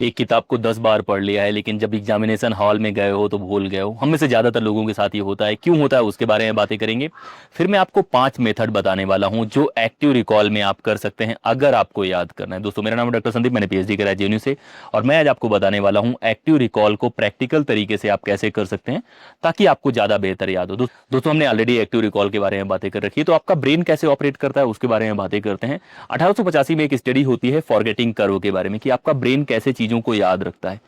एक किताब को 10 बार पढ़ लिया है लेकिन जब एग्जामिनेशन हॉल में गए हो तो भूल गए हो। हम में से ज़्यादातर लोगों के साथ ये होता है, क्यों होता है उसके बारे में बातें करेंगे। फिर मैं आपको 5 मेथड बताने वाला हूं जो एक्टिव रिकॉल में आप कर सकते हैं अगर आपको याद करना है। दोस्तों, मेरा नाम है डॉक्टर संदीप, मैंने पीएचडी करा है जेएनयू से, और मैं आज आपको बताने वाला हूं एक्टिव रिकॉल को प्रैक्टिकल तरीके से आप कैसे कर सकते हैं ताकि आपको ज़्यादा बेहतर याद हो। दोस्तों, हमने ऑलरेडी एक्टिव रिकॉल के बारे में बातें कर रखी है, तो आपका ब्रेन कैसे ऑपरेट करता है उसके बारे में बातें करते हैं। 1885 में एक स्टडी होती है फॉरगेटिंग कर्व के बारे में कि आपका ब्रेन कैसे चीज़ों को याद रखता है।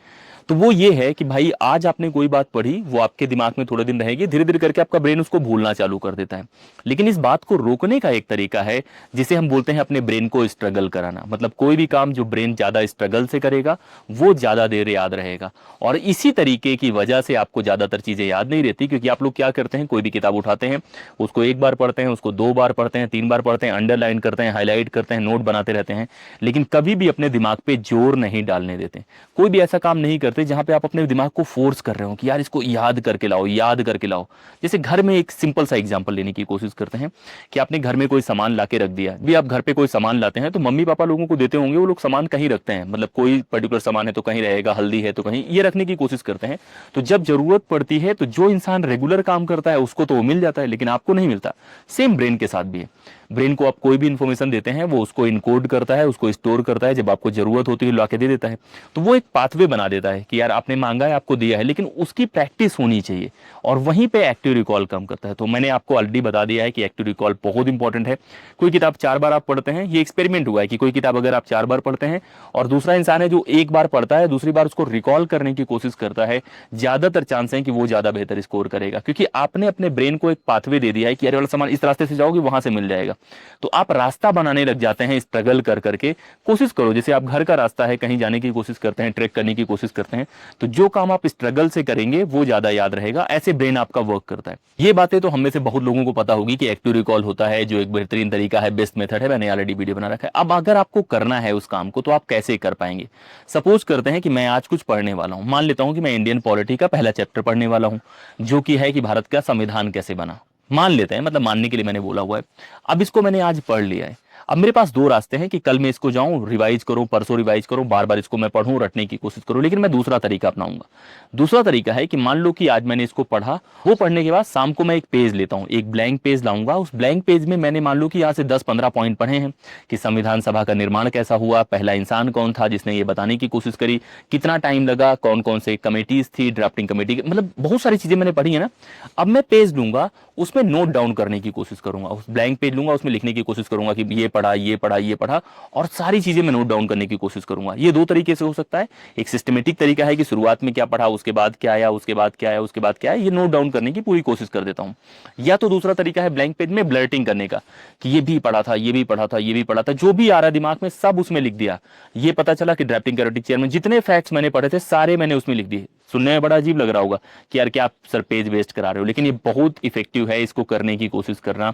तो वो ये है कि भाई आज आपने कोई बात पढ़ी, वो आपके दिमाग में थोड़े दिन रहेगी, धीरे धीरे करके आपका ब्रेन उसको भूलना चालू कर देता है। लेकिन इस बात को रोकने का एक तरीका है जिसे हम बोलते हैं अपने ब्रेन को स्ट्रगल कराना। मतलब कोई भी काम जो ब्रेन ज्यादा स्ट्रगल से करेगा वो ज्यादा देर याद रहेगा। और इसी तरीके की वजह से आपको ज्यादातर चीजें याद नहीं रहती, क्योंकि आप लोग क्या करते हैं, कोई भी किताब उठाते हैं, उसको एक बार पढ़ते हैं, उसको 2 बार पढ़ते हैं, 3 बार पढ़ते हैं, अंडरलाइन करते हैं, हाईलाइट करते हैं, नोट बनाते रहते हैं, लेकिन कभी भी अपने दिमाग पे जोर नहीं डालने देते। कोई भी ऐसा काम नहीं करते जहां पे आप अपने दिमाग को फोर्स कर रहे हो कि यार इसको याद करके लाओ, याद करके लाओ। जैसे घर में एक सिंपल सा एग्जांपल लेने की कोशिश करते हैं कि आपने घर में कोई सामान लाके रख दिया। भी आप घर पे कोई सामान लाते हैं तो मम्मी पापा लोगों को देते होंगे, वो लोग सामान कहीं रखते हैं, मतलब कोई पर्टिकुलर सामान है तो कहीं रहेगा, हल्दी है तो कहीं, ये रखने की कोशिश करते हैं। तो जब जरूरत पड़ती है तो जो इंसान रेगुलर काम करता है उसको तो वो मिल जाता है, लेकिन आपको नहीं मिलता। सेम ब्रेन के साथ भी है। ब्रेन को आप कोई भी इंफॉर्मेशन देते हैं, वो उसको इनकोड करता है, उसको स्टोर करता है, जब आपको जरूरत होती है लाके दे देता है। तो वो एक पाथवे बना देता है कि यार आपने मांगा है, आपको दिया है, लेकिन उसकी प्रैक्टिस होनी चाहिए, और वहीं पे एक्टिव रिकॉल काम करता है। तो मैंने आपको ऑलरेडी बता दिया है कि एक्टिव रिकॉल बहुत इंपॉर्टेंट है। कोई किताब 4 बार आप पढ़ते हैं, ये एक्सपेरिमेंट हुआ है कि कोई किताब अगर आप 4 बार पढ़ते हैं और दूसरा इंसान है जो एक बार पढ़ता है, दूसरी बार उसको रिकॉल करने की कोशिश करता है, ज्यादातर चांस है कि वो ज्यादा बेहतर स्कोर करेगा, क्योंकि आपने अपने ब्रेन को एक पाथवे दे दिया है कि अरे वाला सामान इस रास्ते से जाओगे वहां से मिल जाएगा। तो आप रास्ता बनाने लग जाते हैं स्ट्रगल कर करके। कोशिश करो, जैसे आप घर का रास्ता है, कहीं जाने की कोशिश करते हैं, ट्रैक करने की कोशिश करते हैं, तो जो काम आप स्ट्रगल से करेंगे वो ज्यादा याद रहेगा। ऐसे ब्रेन आपका वर्क करता है। ये बातें तो हम में से बहुत लोगों को पता होगी कि एक्टिव रिकॉल होता है, जो एक बेहतरीन तरीका है, बेस्ट मेथड है, मैंने ऑलरेडी वीडियो बना रखा है। अब अगर आपको करना है उस काम को तो आप कैसे कर पाएंगे। सपोज करते हैं कि मैं आज कुछ पढ़ने वाला हूं, मान लेता हूं कि मैं इंडियन पॉलिटी का पहला चैप्टर पढ़ने वाला हूं, जो कि है कि भारत का संविधान कैसे बना। मान लेते हैं, मतलब मानने के लिए मैंने बोला हुआ है। अब इसको मैंने आज पढ़ लिया है। अब मेरे पास 2 रास्ते हैं कि कल मैं इसको जाऊं, रिवाइज करूं, परसों रिवाइज करूं, बार बार इसको मैं पढ़ूं, रटने की कोशिश करूं। लेकिन मैं दूसरा तरीका अपनाऊंगा। दूसरा तरीका है कि मान लो कि आज मैंने इसको पढ़ा, वो पढ़ने के बाद शाम को मैं एक पेज लेता हूं, एक ब्लैंक पेज लाऊंगा। उस ब्लैंक पेज में मैंने मान लो कि यहाँ से 10-15 पॉइंट पढ़े हैं कि संविधान सभा का निर्माण कैसा हुआ, पहला इंसान कौन था जिसने ये बताने की कोशिश करी, कितना टाइम लगा, कौन कौन से कमेटीज थी, ड्राफ्टिंग कमेटी, मतलब बहुत सारी चीजें मैंने पढ़ी है ना। अब मैं पेज लूंगा, उसमें नोट डाउन करने की कोशिश करूंगा, उस ब्लैंक पेज लूंगा, उसमें लिखने की कोशिश करूंगा कि ये पढ़ा, ये पढ़ा, ये पढ़ा, और सारी चीजें मैं नोट डाउन करने की कोशिश करूंगा। ये 2 तरीके से हो सकता है। एक सिस्टमेटिक तरीका है कि शुरुआत में क्या पढ़ा, उसके बाद क्या आया, उसके बाद क्या आया, उसके बाद क्या आया, ये नोट डाउन करने की पूरी कोशिश कर देता हूं। या तो दूसरा तरीका है ब्लैंक पेज में ब्लर्टिंग करने का कि ये भी पढ़ा था, ये भी पढ़ा था, ये भी पढ़ा था, जो भी आ रहा है दिमाग में सब उसमें लिख दिया। ये पता चला कि ड्राफ्टिंग कमेटी चेयर में जितने फैक्ट्स मैंने पढ़े थे सारे मैंने उसमें लिख दिए। सुनने में बड़ा अजीब लग रहा होगा कि यार क्या आप सर पेज वेस्ट करा रहे हो, लेकिन ये बहुत इफेक्टिव है, इसको करने की कोशिश करना।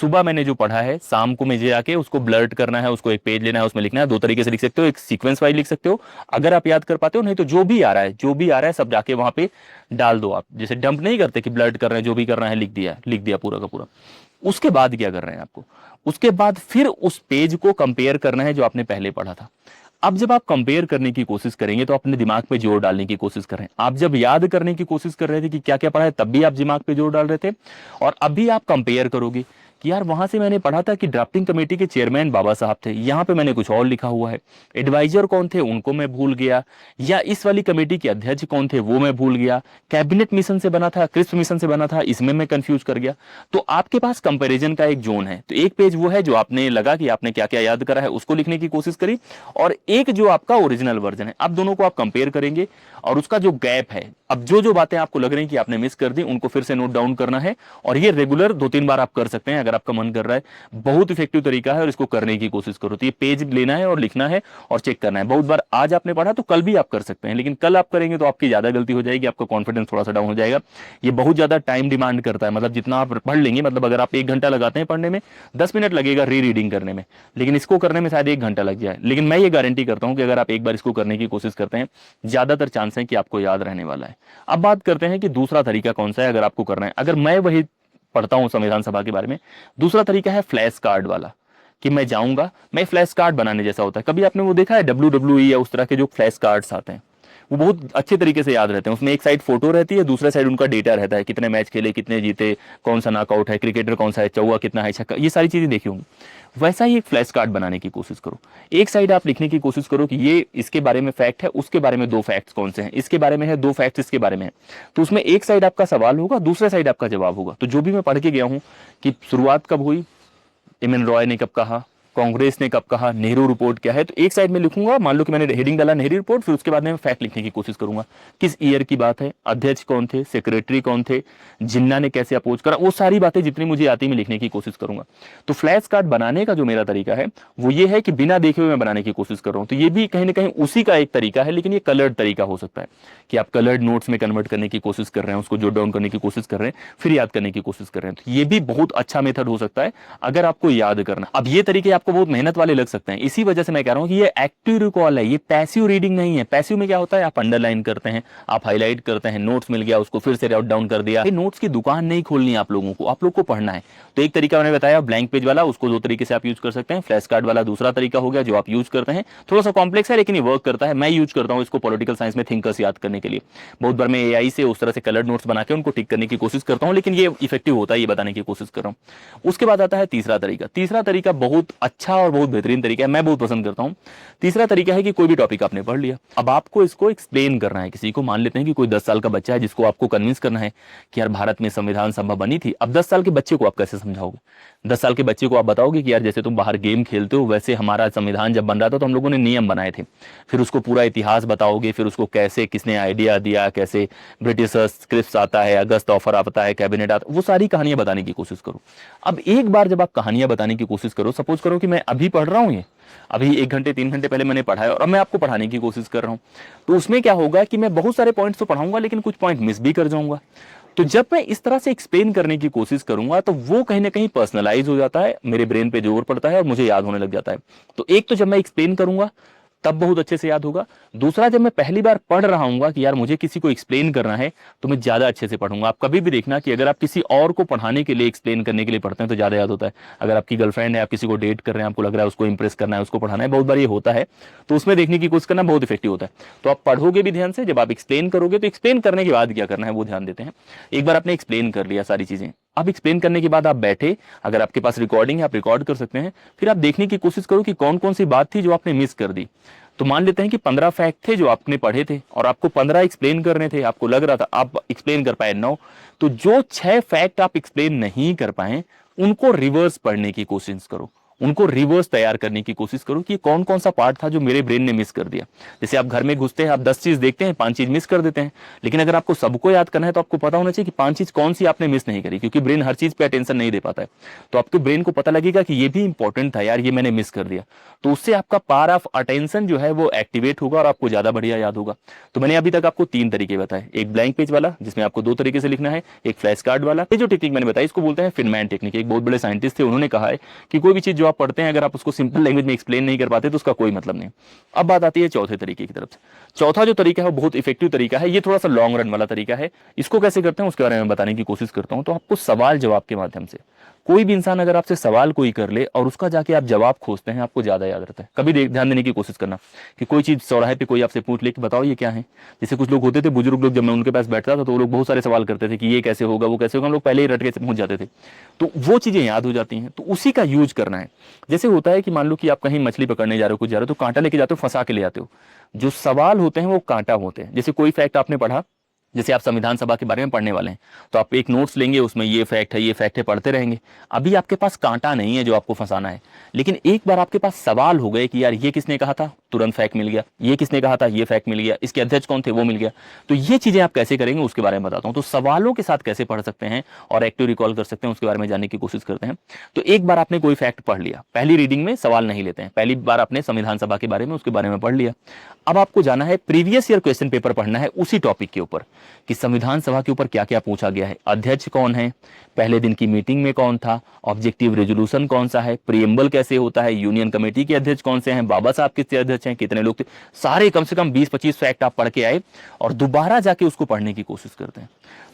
सुबह मैंने जो पढ़ा है, शाम को मुझे आके उसको ब्लर्ट करना है, उसको एक पेज लेना है, उसमें लिखना है। 2 तरीके से लिख सकते हो, एक सीक्वेंस वाइज लिख सकते हो अगर आप याद कर पाते हो, नहीं तो जो भी आ रहा है, जो भी आ रहा है सब जाके वहां पे डाल दो। आप जैसे डंप नहीं करते कि ब्लर्ट कर रहे हैं, जो भी करना है लिख दिया, लिख दिया पूरा का पूरा। उसके बाद क्या कर रहे हैं आपको, उसके बाद फिर उस पेज को कंपेयर करना है जो आपने पहले पढ़ा था। अब जब आप कंपेयर करने की कोशिश करेंगे तो अपने दिमाग पे जोर डालने की कोशिश कर रहे हैं। आप जब याद करने की कोशिश कर रहे थे कि क्या क्या पढ़ा है, तब भी आप दिमाग पे जोर डाल रहे थे, और अभी आप कंपेयर करोगे कि यार वहां से मैंने पढ़ा था कि ड्राफ्टिंग कमेटी के चेयरमैन बाबा साहब थे, यहाँ पे मैंने कुछ और लिखा हुआ है, एडवाइजर कौन थे उनको मैं भूल गया, या इस वाली कमेटी के अध्यक्ष कौन थे वो मैं भूल गया, कैबिनेट मिशन से बना था, क्रिस्प मिशन से बना था, इसमें मैं कंफ्यूज कर गया। तो आपके पास कंपैरिजन का एक जोन है। तो एक पेज वो है जो आपने लगा कि आपने क्या क्या याद करा है उसको लिखने की कोशिश करी, और एक जो आपका ओरिजिनल वर्जन है। अब दोनों को आप कंपेयर करेंगे और उसका जो गैप है, अब जो जो बातें आपको लग रही हैं कि आपने मिस कर दी, उनको फिर से नोट डाउन करना है। और ये रेगुलर 2-3 बार आप कर सकते हैं अगर आपका मन कर रहा है। बहुत इफेक्टिव तरीका है और इसको करने की कोशिश करो। तो ये पेज लेना है और लिखना है और चेक करना है। बहुत बार आज आपने पढ़ा तो कल भी आप कर सकते हैं, लेकिन कल आप करेंगे तो आपकी ज्यादा गलती हो जाएगी, आपका कॉन्फिडेंस थोड़ा सा डाउन हो जाएगा। ये बहुत ज्यादा टाइम डिमांड करता है, मतलब जितना आप पढ़ लेंगे, मतलब अगर आप 1 घंटा लगाते हैं पढ़ने में, 10 मिनट लगेगा री रीडिंग करने में, लेकिन इसको करने में शायद 1 घंटा लग जाए। लेकिन मैं ये गारंटी करता हूं कि अगर आप एक बार इसको करने की कोशिश करते हैं, ज्यादातर चांस है कि आपको याद रहने वाला है। अब बात करते हैं कि दूसरा तरीका कौन सा है अगर आपको करना है। अगर मैं वही पढ़ता हूं संविधान सभा के बारे में, दूसरा तरीका है फ्लैश कार्ड वाला कि मैं जाऊंगा, मैं फ्लैश कार्ड बनाने जैसा होता है। कभी आपने वो देखा है WWE या उस तरह के जो फ्लैश कार्ड्स आते हैं, वो बहुत अच्छे तरीके से याद रहते हैं। उसमें एक साइड फोटो रहती है, दूसरा साइड उनका डेटा रहता है, कितने मैच खेले, कितने जीते, कौन सा नॉकआउट है, क्रिकेटर कौन सा है, चौका कितना है, छक्का, ये सारी चीजें देखी होंगी। वैसा ही एक फ्लैश कार्ड बनाने की कोशिश करो। एक साइड आप लिखने की कोशिश करो कि ये इसके बारे में फैक्ट है, उसके बारे में 2 फैक्ट्स कौन से हैं, इसके बारे में है 2 फैक्ट्स इसके बारे में है। तो उसमें एक साइड आपका सवाल होगा, दूसरा साइड आपका जवाब होगा। तो जो भी मैं पढ़ के गया हूं कि शुरुआत कब हुई, एम एन रॉय ने कब कहा, कांग्रेस ने कब कहा, नेहरू रिपोर्ट क्या है, तो एक साइड में लिखूंगा, मान लो कि मैंने हेडिंग डाला नेहरू रिपोर्ट, फिर उसके बाद में फैक्ट लिखने की कोशिश करूंगा, किस ईयर की बात है, अध्यक्ष कौन थे, सेक्रेटरी कौन थे, जिन्ना ने कैसे अपोज करा, वो सारी बातें जितनी मुझे आती मैं लिखने की कोशिश करूंगा। तो फ्लैश कार्ड बनाने का जो मेरा तरीका है वो ये है कि बिना देखे हुए मैं बनाने की कोशिश कर रहा हूं। तो ये भी कहीं ना कहीं उसी का एक तरीका है, लेकिन ये कलर्ड तरीका हो सकता है कि आप कलर्ड नोट्स में कन्वर्ट करने की कोशिश कर रहे हैं, उसको जोट डाउन करने की कोशिश कर रहे हैं, फिर याद करने की कोशिश कर रहे हैं। तो ये भी बहुत अच्छा मेथड हो सकता है अगर आपको याद करना। अब ये तरीके आपको बहुत मेहनत वाले लग सकते हैं, इसी वजह से मैं कह रहा हूं कि ये एक्टिव रिकॉल है, ये पैसिव रीडिंग नहीं है। पैसिव में क्या होता है, आप अंडरलाइन करते हैं, आप हाईलाइट करते हैं, नोट्स मिल गया उसको फिर से राउट डाउन कर दिया। नोट्स की दुकान नहीं खोलनी है आप लोगों को, आप लोग को पढ़ना है। तो एक तरीका मैंने बताया ब्लैंक पेज वाला, उसको 2 तरीके से आप यूज कर सकते हैं। फ्लैश कार्ड वाला दूसरा तरीका हो गया जो आप यूज करते हैं, थोड़ा सा कॉम्प्लेक्स है लेकिन ये वर्क करता है। मैं यूज करता हूं इसको पॉलिटिकल साइंस में थिंकर्स याद करने के लिए। बहुत बार मैं एआई से उस तरह से कलर्ड नोट्स बना के उनको टिक करने की कोशिश करता हूं, लेकिन ये इफेक्टिव होता है, ये बताने की कोशिश कर रहा हूं। उसके बाद आता है तीसरा तरीका। तीसरा तरीका बहुत अच्छा और बहुत बेहतरीन तरीका है, मैं बहुत पसंद करता हूं। तीसरा तरीका है कि कोई भी टॉपिक आपने पढ़ लिया, अब आपको इसको एक्सप्लेन करना है किसी को। मान लेते हैं कि कोई 10 साल का बच्चा है जिसको आपको कन्विंस करना है कि यार भारत में संविधान सभा बनी थी। अब 10 साल के बच्चे को आप कैसे समझाओगे? 10 साल के बच्चे को आप बताओगे कि यार जैसे तुम बाहर गेम खेलते हो वैसे हमारा संविधान जब बन रहा था तो हम लोगों ने नियम बनाए थे। फिर उसको पूरा इतिहास बताओगे, फिर उसको कैसे किसने आइडिया दिया, कैसे ब्रिटिश स्क्रिप्ट आता है, अगस्त ऑफर आता है, कैबिनेट आता, वो सारी कहानियां बताने की कोशिश करो। अब एक बार जब आप कहानियां बताने की कोशिश करो, सपोज करो कि मैं अभी पढ़ रहा हूं, ये अभी 1 घंटे 3 घंटे पहले मैंने पढ़ा है और अब मैं आपको पढ़ाने की कोशिश कर रहा हूं, तो उसमें क्या होगा कि मैं बहुत सारे पॉइंट्स तो पढ़ाऊंगा लेकिन कुछ पॉइंट मिस भी कर जाऊंगा। तो जब मैं इस तरह से एक्सप्लेन करने की कोशिश करूंगा तो वो कहीं ना कहीं पर्सनलाइज हो जाता है, मेरे ब्रेन पे जोर पड़ता है और मुझे याद होने लग जाता है। तो एक तो जब मैं एक्सप्लेन करूंगा तब बहुत अच्छे से याद होगा। दूसरा, जब मैं पहली बार पढ़ रहा हूँ कि यार मुझे किसी को एक्सप्लेन करना है तो मैं ज्यादा अच्छे से पढ़ूंगा। आप कभी भी देखना कि अगर आप किसी और को पढ़ाने के लिए, एक्सप्लेन करने के लिए पढ़ते हैं तो ज्यादा याद होता है। अगर आपकी गर्लफ्रेंड है, आप किसी को डेट कर रहे हैं, आपको लग रहा है उसको इंप्रेस करना है, उसको पढ़ाना है, बहुत बार ये होता है, तो उसमें देखने की कोशिश करना बहुत इफेक्टिव होता है। तो आप पढ़ोगे भी ध्यान से, जब आप एक्सप्लेन करोगे तो एक्सप्लेन करने के बाद क्या करना है वो ध्यान देते हैं। एक बार आपने एक्सप्लेन कर लिया सारी चीजें, अब एक्सप्लेन करने के बाद आप बैठे, अगर आपके पास रिकॉर्डिंग है आप रिकॉर्ड कर सकते हैं, फिर आप देखने की कोशिश करो कि कौन कौन सी बात थी जो आपने मिस कर दी। तो मान लेते हैं कि 15 फैक्ट थे जो आपने पढ़े थे और आपको 15 एक्सप्लेन करने थे, आपको लग रहा था आप एक्सप्लेन कर पाए 9, तो जो 6 फैक्ट आप एक्सप्लेन नहीं कर पाए उनको रिवर्स पढ़ने की कोशिश करो, उनको रिवर्स तैयार करने की कोशिश करो कि कौन कौन सा पार्ट था जो मेरे ब्रेन ने मिस कर दिया। जैसे आप घर में घुसते हैं, आप 10 चीज देखते हैं, 5 चीज मिस कर देते हैं, लेकिन अगर आपको सबको याद करना है तो आपको पता होना चाहिए कि 5 चीज कौन सी आपने मिस नहीं करी, क्योंकि ब्रेन हर चीज पे अटेंशन नहीं दे पाता है। तो आपके ब्रेन को पता लगेगा कि ये भी इंपॉर्टेंट था यार, ये मैंने मिस कर दिया। तो उससे आपका पावर ऑफ अटेंशन जो है वो एक्टिवेट होगा और आपको ज्यादा बढ़िया याद होगा। तो मैंने अभी तक आपको 3 तरीके बताए, एक ब्लैंक पेज वाला जिसमें आपको 2 तरीके से लिखना है, एक फ्लैश कार्ड वाला। ये जो टेक्निक मैंने बताई इसको बोलते हैं फिनमैन टेक्निक। एक बहुत बड़े साइंटिस्ट थे, उन्होंने कहा है कि कोई भी चीज जो आप पढ़ते हैं अगर आप उसको सिंपल लैंग्वेज में एक्सप्लेन नहीं कर पाते तो उसका कोई मतलब नहीं। अब बात आती है चौथे तरीके की तरफ से। चौथा जो तरीका है वो बहुत इफेक्टिव तरीका है, ये थोड़ा सा लॉन्ग रन वाला तरीका है। इसको कैसे करते हैं उसके बारे में बताने की कोशिश करता हूं। तो आपको सवाल जवाब के माध्यम से, कोई भी इंसान अगर आपसे सवाल कोई कर ले और उसका जाके आप जवाब खोजते हैं, आपको ज्यादा याद रहता है। कभी ध्यान देने की कोशिश करना कि कोई चीज चौराहे पे कोई आपसे पूछ ले कि बताओ ये क्या है। जैसे कुछ लोग होते थे बुजुर्ग लोग, जब मैं उनके पास बैठता था तो वो लोग बहुत सारे सवाल करते थे कि ये कैसे होगा, वो कैसे होगा, हम लोग पहले ही रट के पहुंच जाते थे। तो वो चीजें याद हो जाती हैं, तो उसी का यूज करना है। जैसे होता है कि मान लो कि आप कहीं मछली पकड़ने जा रहे हो, कुछ जा रहे हो, तो कांटा लेके जाते हो, फंसा के ले आते हो। जो सवाल होते हैं वो कांटा होते हैं। जैसे कोई फैक्ट आपने पढ़ा, जैसे आप संविधान सभा के बारे में पढ़ने वाले हैं तो आप एक नोट्स लेंगे, उसमें ये फैक्ट है, ये फैक्ट है, पढ़ते रहेंगे। अभी आपके पास कांटा नहीं है जो आपको फंसाना है, लेकिन एक बार आपके पास सवाल हो गए कि यार ये किसने कहा था, तुरंत फैक्ट मिल गया, ये किसने कहा था, ये फैक्ट मिल गया, इसके अध्यक्ष कौन थे, वो मिल गया। तो ये चीजें आप कैसे करेंगे उसके बारे में बताता हूं। तो सवालों के साथ कैसे पढ़ सकते हैं और एक्टिव रिकॉल कर सकते हैं उसके बारे में जानने की कोशिश करते हैं। तो एक बार आपने कोई फैक्ट पढ़ लिया, पहली रीडिंग में सवाल नहीं लेते हैं, पहली बार आपने संविधान सभा के बारे में उसके बारे में पढ़ लिया। अब आपको जाना है प्रीवियस ईयर क्वेश्चन पेपर पढ़ना है उसी टॉपिक के ऊपर कि संविधान सभा के ऊपर क्या क्या पूछा गया है, अध्यक्ष कौन है, पहले दिन की मीटिंग में कौन था, ऑब्जेक्टिव रेजोल्यूशन कौन सा है, प्रीएम्बल कैसे होता है, यूनियन कमेटी के अध्यक्ष कौन से हैं, बाबा साहब किसके अध्यक्ष हैं, कितने लोग थे, सारे कम से कम 20-25 फैक्ट आप पढ़ के आए और दोबारा जाके उसको पढ़ने की कोशिश करते हैं।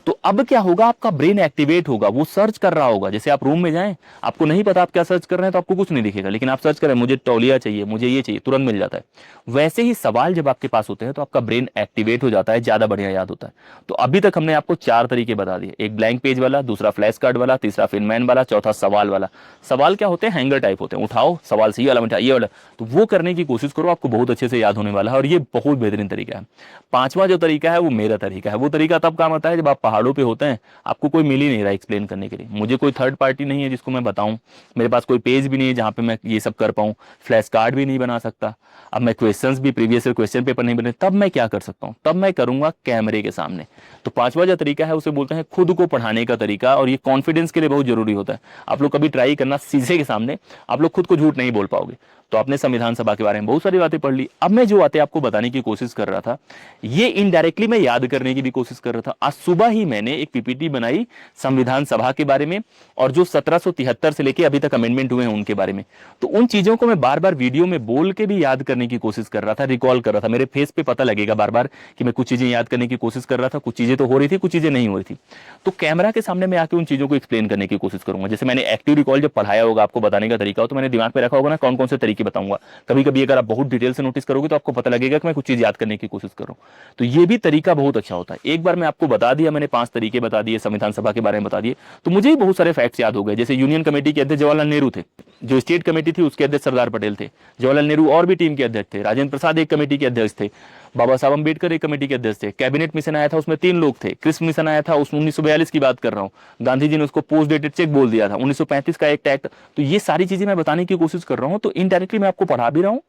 तो अब क्या होगा, आपका ब्रेन एक्टिवेट होगा, वो सर्च कर रहा होगा। जैसे आप रूम में जाएं, आपको नहीं पता आप क्या सर्च कर रहे हैं तो आपको कुछ नहीं दिखेगा, लेकिन आप सर्च कर रहे हैं मुझे तौलिया चाहिए, मुझे ये चाहिए, तुरंत मिल जाता है। वैसे ही सवाल जब आपके पास होते हैं तो आपका ब्रेन एक्टिवेट हो जाता है, ज्यादा बढ़िया याद होता है। तो अभी तक हमने आपको 4 तरीके बता दिए, एक ब्लैंक पेज वाला, दूसरा फ्लैश कार्ड वाला, तीसरा फिनमैन वाला, चौथा सवाल वाला। सवाल क्या होते हैं, हैंगर टाइप होते हैं, उठाओ सवाल से ये वाला मिटा ये वाला, तो वो करने की कोशिश करो, आपको बहुत अच्छे से याद होने वाला है और ये बहुत बेहतरीन तरीका है। पांचवा जो तरीका है वो मेरा तरीका है। वो तरीका तब काम आता है जब आप पहाड़ों पे होते हैं, आपको कोई मिल ही नहीं रहा एक्सप्लेन करने के लिए, मुझे कोई थर्ड पार्टी नहीं है जिसको मैं बताऊं, मेरे पास कोई पेज भी नहीं है जहां पे मैं ये सब कर पाऊं, फ्लैश कार्ड भी नहीं बना सकता, अब मैं क्वेश्चंस भी प्रीवियस ईयर क्वेश्चन पेपर नहीं बने, तब मैं क्या कर सकता हूं, तब मैं करूंगा कैमरे के सामने। तो पांचवा जो तरीका है उसे बोलते हैं खुद को पढ़ाने का तरीका, और ये कॉन्फिडेंस के लिए बहुत जरूरी होता है। आप लोग कभी ट्राई करना, शीशे के सामने आप लोग खुद को झूठ नहीं बोल पाओगे। तो आपने संविधान सभा के बारे में बहुत सारी बातें पढ़ ली, अब मैं जो बातें आपको बताने की कोशिश कर रहा था, ये इनडायरेक्टली मैं याद करने की भी कोशिश कर रहा था। आज सुबह ही मैंने एक पीपीटी बनाई संविधान सभा के बारे में, और जो 1773 से लेके अभी तक अमेंडमेंट हुए हैं उनके बारे में। तो उन चीजों को मैं बार बार वीडियो में बोल के भी याद करने की कोशिश कर रहा था, रिकॉल कर रहा था। मेरे फेस पे पता लगेगा बार बार कि मैं कुछ चीजें याद करने की कोशिश कर रहा था, कुछ चीजें तो हो रही थी, कुछ चीजें नहीं हो रही थी। तो कैमरा के सामने मैं आके उन चीजों को एक्सप्लेन करने की कोशिश करूंगा। जैसे मैंने एक्टिव रिकॉल जब पढ़ाया होगा, आपको बताने का तरीका हो, तो मैंने दिमाग में रखा होगा ना कौन कौन से तरीके बताऊंगा। कभी कभी अगर आप बहुत डिटेल से नोटिस करोगे तो आपको पता लगेगा कि मैं कुछ चीज याद करने की कोशिश करूं। तो ये भी तरीका बहुत अच्छा होता है। एक बार मैं आपको बता दिया, मैंने 5 तरीके बता दिए, संविधान सभा के बारे में बता दिए, तो मुझे ही बहुत सारे फैक्ट्स याद हो गए। जैसे यूनियन कमेटी के अध्यक्ष जवाहरलाल नेहरू थे, जो स्टेट कमेटी थी उसके अध्यक्ष सरदार पटेल थे, जवाहरलाल नेहरू और भी टीम के अध्यक्ष थे, राजेंद्र प्रसाद एक कमेटी के अध्यक्ष थे, बाबा साहब अम्बेडकर एक कमेटी के अध्यक्ष थे, कैबिनेट मिशन आया था उसमें 3 लोग थे, क्रिस्प मिशन आया था उस 1942 की बात कर रहा हूं, गांधी जी ने उसको पोस्ट डेटेड चेक बोल दिया था, 1935 का एक एक्ट। तो ये सारी चीजें मैं बताने की कोशिश कर रहा हूं, तो इनडायरेक्टली मैं आपको पढ़ा भी रहा हूं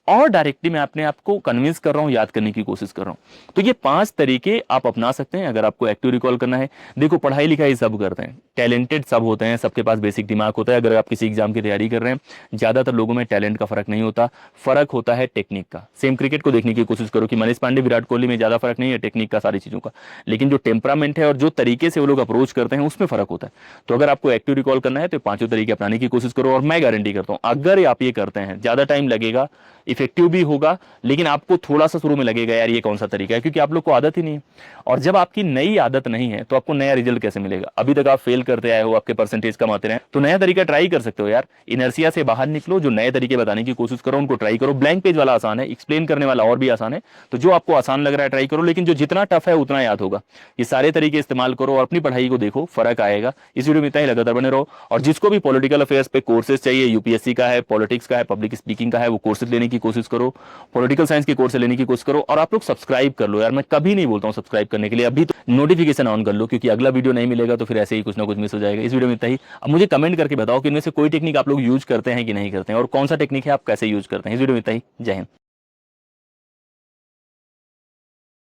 और डायरेक्टली मैं अपने आप को कन्विंस कर रहा हूं, याद करने की कोशिश कर रहा हूं। तो ये 5 तरीके आप अपना सकते हैं अगर आपको एक्टिव रिकॉल करना है। देखो पढ़ाई लिखाई सब करते हैं, टैलेंटेड सब होते हैं, सबके पास बेसिक दिमाग होता है। अगर आप किसी एग्जाम की तैयारी कर रहे हैं, ज्यादातर लोगों में टैलेंट का फर्क नहीं होता, फर्क होता है टेक्निक का। सेम क्रिकेट को देखने की कोशिश करो कि मनीष पांडे विराट कोहली में ज्यादा फर्क नहीं है टेक्निक का, सारी चीजों का, लेकिन जो टेम्परामेंट है और जो तरीके से वो लोग अप्रोच करते हैं उसमें फर्क होता है। तो अगर आपको एक्टिव रिकॉल करना है तो 5 तरीके अपनाने की कोशिश करो, और मैं गारंटी करता हूं अगर आप ये करते हैं, ज्यादा टाइम लगेगा, इफेक्टिव भी होगा, लेकिन आपको थोड़ा सा शुरू में लगेगा यार ये कौन सा तरीका है, क्योंकि आप लोग को आदत ही नहीं है। और जब आपकी नई आदत नहीं है तो आपको नया रिजल्ट कैसे मिलेगा। अभी तक आप फेल करते आए हो, आपके परसेंटेज कम आते रहे, तो नया तरीका ट्राई कर सकते हो यार। इनर्सिया से बाहर निकलो, जो नए तरीके बताने की कोशिश करो उनको ट्राई करो। ब्लैंक पेज वाला आसान है, एक्सप्लेन करने वाला और भी आसान है, तो जो आपको आसान लग रहा है ट्राई करो, लेकिन जो जितना टफ है उतना याद होगा। ये सारे तरीके इस्तेमाल करो और अपनी पढ़ाई को देखो, फर्क आएगा। इस वीडियो में इतना ही, लगातार बने रहो। और जिसको भी पॉलिटिकल अफेयर्स पे कोर्सेज चाहिए, यूपीएससी का है, पॉलिटिक्स का है, पब्लिक स्पीकिंग का है, वो कोर्सेज लेने की कोशिश करो, पॉलिटिकल साइंस के कोर्स लेने की कोशिश करो। और आप लोग सब्सक्राइब कर लो यार, मैं कभी नहीं बोलता हूं सब्सक्राइब करने के लिए, अभी तो नोटिफिकेशन ऑन कर लो, क्योंकि अगला वीडियो नहीं मिलेगा तो फिर ऐसे ही कुछ ना कुछ मिस हो जाएगा। इस वीडियो में इतना ही। अब मुझे कमेंट करके बताओ कि इनमें से कोई टेक्निक आप लोग यूज करते हैं कि नहीं करते हैं, और कौन सा टेक्निक है आप कैसे यूज करते हैं। इस वीडियो में इतना ही। जय हिंद।